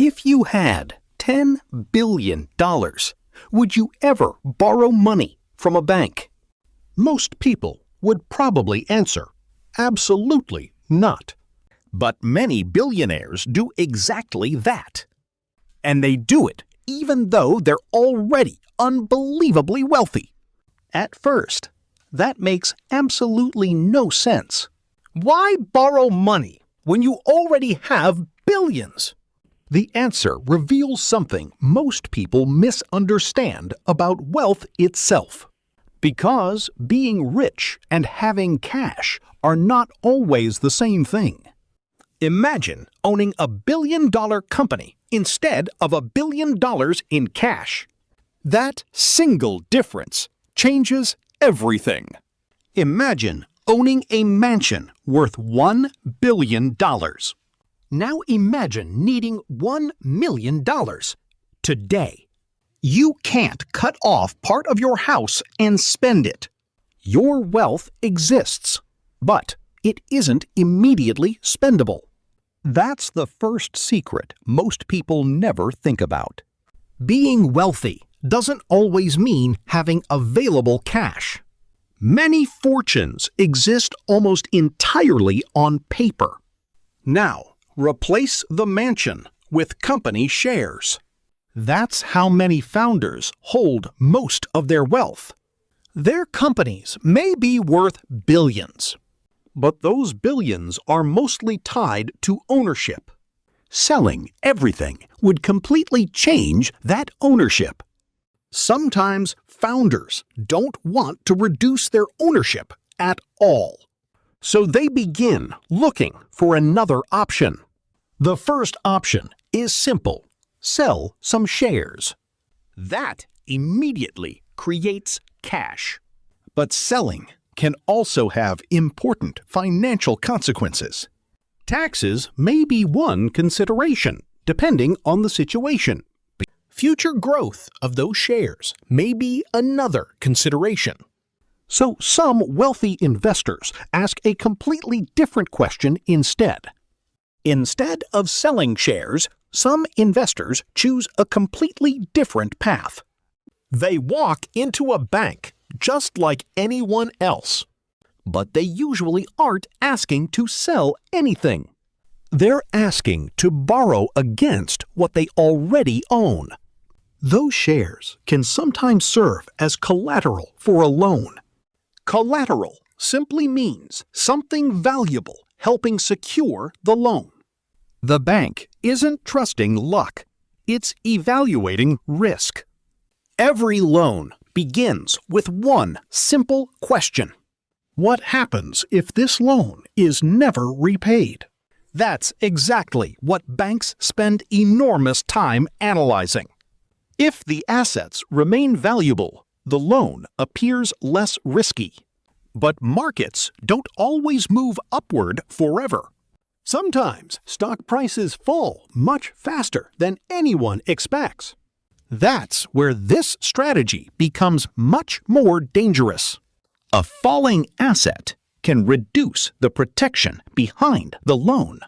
If you had $10 billion, would you ever borrow money from a bank? Most people would probably answer, absolutely not. But many billionaires do exactly that. And they do it even though they're already unbelievably wealthy. At first, that makes absolutely no sense. Why borrow money when you already have billions? The answer reveals something most people misunderstand about wealth itself. Because being rich and having cash are not always the same thing. Imagine owning $1 billion company instead of $1 billion in cash. That single difference changes everything. Imagine owning a mansion worth $1 billion. Now imagine needing $1 million today. You can't cut off part of your house and spend it. Your wealth exists, but it isn't immediately spendable. That's the first secret most people never think about. Being wealthy doesn't always mean having available cash. Many fortunes exist almost entirely on paper. Now, replace the mansion with company shares. That's how many founders hold most of their wealth. Their companies may be worth billions, but those billions are mostly tied to ownership. Selling everything would completely change that ownership. Sometimes founders don't want to reduce their ownership at all. So they begin looking for another option. The first option is simple. Sell some shares. That immediately creates cash. But selling can also have important financial consequences. Taxes may be one consideration, depending on the situation. Future growth of those shares may be another consideration. So some wealthy investors ask a completely different question instead. Instead of selling shares, some investors choose a completely different path. They walk into a bank just like anyone else, but they usually aren't asking to sell anything. They're asking to borrow against what they already own. Those shares can sometimes serve as collateral for a loan. Collateral simply means something valuable helping secure the loan. The bank isn't trusting luck, it's evaluating risk. Every loan begins with one simple question. What happens if this loan is never repaid? That's exactly what banks spend enormous time analyzing. If the assets remain valuable, the loan appears less risky. But markets don't always move upward forever. Sometimes stock prices fall much faster than anyone expects. That's where this strategy becomes much more dangerous. A falling asset can reduce the protection behind the loan.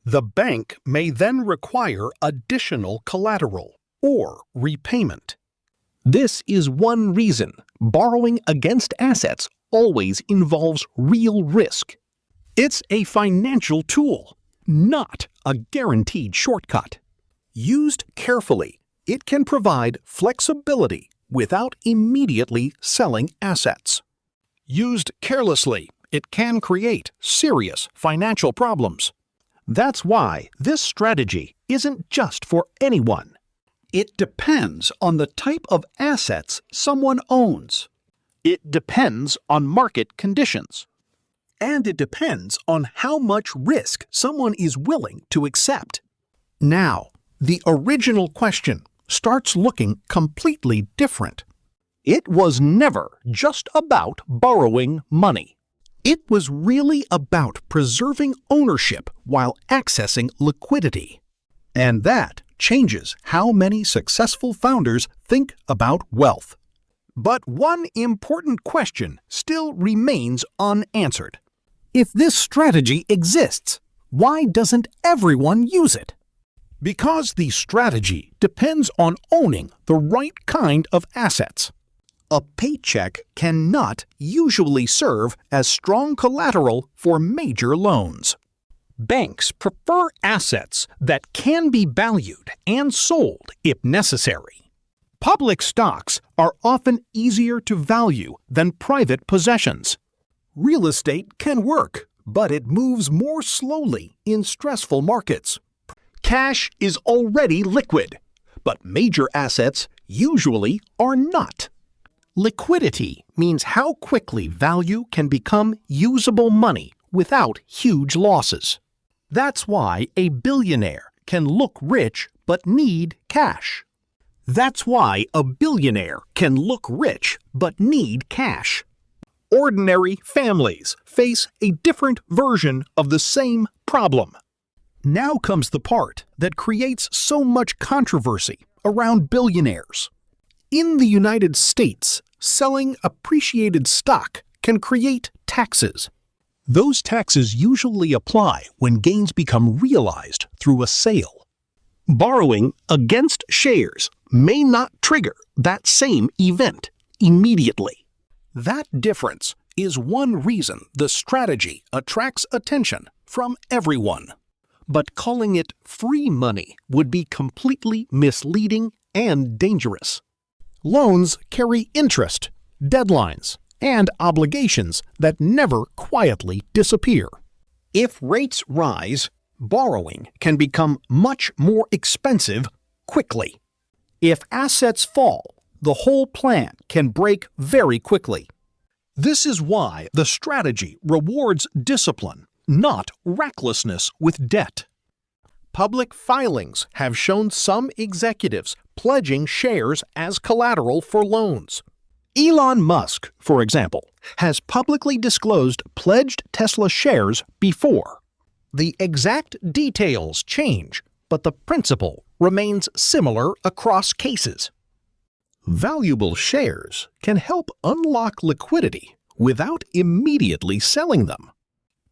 The bank may then require additional collateral or repayment. This is one reason borrowing against assets always involves real risk. It's a financial tool, not a guaranteed shortcut. Used carefully, it can provide flexibility without immediately selling assets. Used carelessly, it can create serious financial problems. That's why this strategy isn't just for anyone. It depends on the type of assets someone owns. It depends on market conditions. And it depends on how much risk someone is willing to accept. Now, the original question starts looking completely different. It was never just about borrowing money. It was really about preserving ownership while accessing liquidity. And that changes how many successful founders think about wealth. But one important question still remains unanswered. If this strategy exists, why doesn't everyone use it? Because the strategy depends on owning the right kind of assets. A paycheck cannot usually serve as strong collateral for major loans. Banks prefer assets that can be valued and sold if necessary. Public stocks are often easier to value than private possessions. Real estate can work, but it moves more slowly in stressful markets. Cash is already liquid, but major assets usually are not. Liquidity means how quickly value can become usable money without huge losses. That's why a billionaire can look rich but need cash. That's why a billionaire can look rich but need cash. Ordinary families face a different version of the same problem. Now comes the part that creates so much controversy around billionaires. In the United States, selling appreciated stock can create taxes. Those taxes usually apply when gains become realized through a sale. Borrowing against shares may not trigger that same event immediately. That difference is one reason the strategy attracts attention from everyone. But calling it free money would be completely misleading and dangerous. Loans carry interest, deadlines, and obligations that never quietly disappear. If rates rise, borrowing can become much more expensive quickly. If assets fall, the whole plan can break very quickly. This is why the strategy rewards discipline, not recklessness with debt. Public filings have shown some executives pledging shares as collateral for loans. Elon Musk, for example, has publicly disclosed pledged Tesla shares before. The exact details change, but the principle remains similar across cases. Valuable shares can help unlock liquidity without immediately selling them.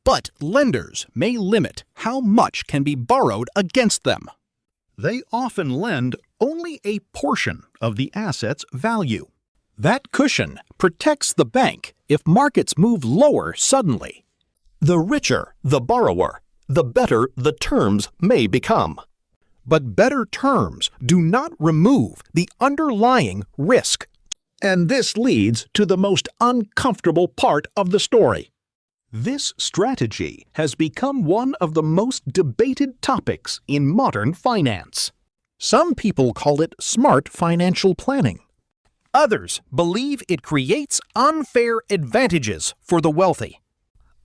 But lenders may limit how much can be borrowed against them. They often lend only a portion of the asset's value. That cushion protects the bank if markets move lower suddenly. The richer the borrower, the better the terms may become. But better terms do not remove the underlying risk. And this leads to the most uncomfortable part of the story. This strategy has become one of the most debated topics in modern finance. Some people call it smart financial planning. Others believe it creates unfair advantages for the wealthy.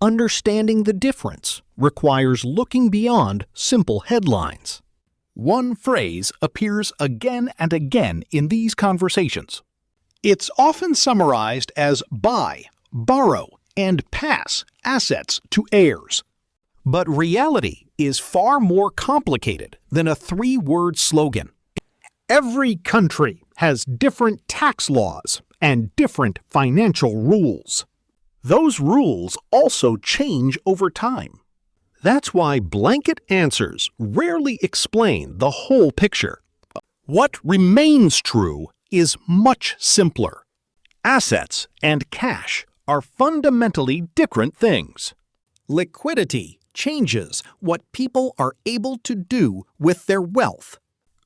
Understanding the difference requires looking beyond simple headlines. One phrase appears again and again in these conversations. It's often summarized as buy, borrow, and pass assets to heirs. But reality is far more complicated than a three-word slogan. Every country has different tax laws and different financial rules. Those rules also change over time. That's why blanket answers rarely explain the whole picture. What remains true is much simpler. Assets and cash are fundamentally different things. Liquidity changes what people are able to do with their wealth.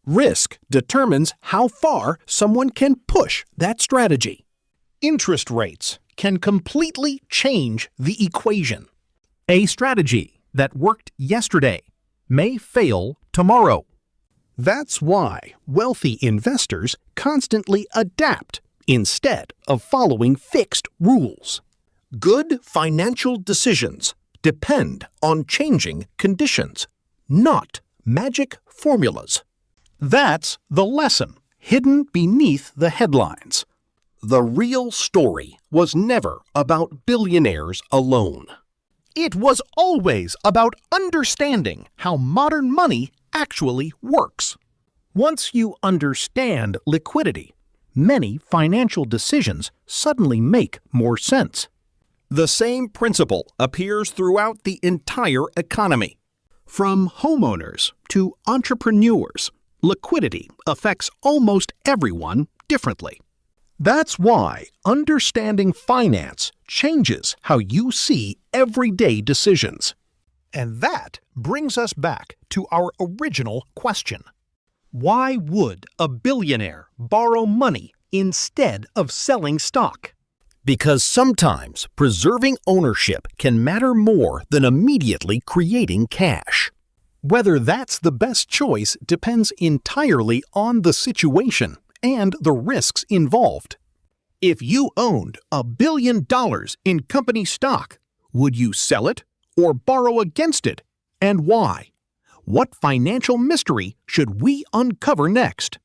Risk determines how far someone can push that strategy. Interest rates can completely change the equation. A strategy that worked yesterday may fail tomorrow. That's why wealthy investors constantly adapt instead of following fixed rules. Good financial decisions depend on changing conditions, not magic formulas. That's the lesson hidden beneath the headlines. The real story was never about billionaires alone. It was always about understanding how modern money actually works. Once you understand liquidity, many financial decisions suddenly make more sense. The same principle appears throughout the entire economy. From homeowners to entrepreneurs, liquidity affects almost everyone differently. That's why understanding finance changes how you see everyday decisions. And that brings us back to our original question. Why would a billionaire borrow money instead of selling stock? Because sometimes preserving ownership can matter more than immediately creating cash. Whether that's the best choice depends entirely on the situation and the risks involved. If you owned $1 billion in company stock, would you sell it or borrow against it, and why? What financial mystery should we uncover next?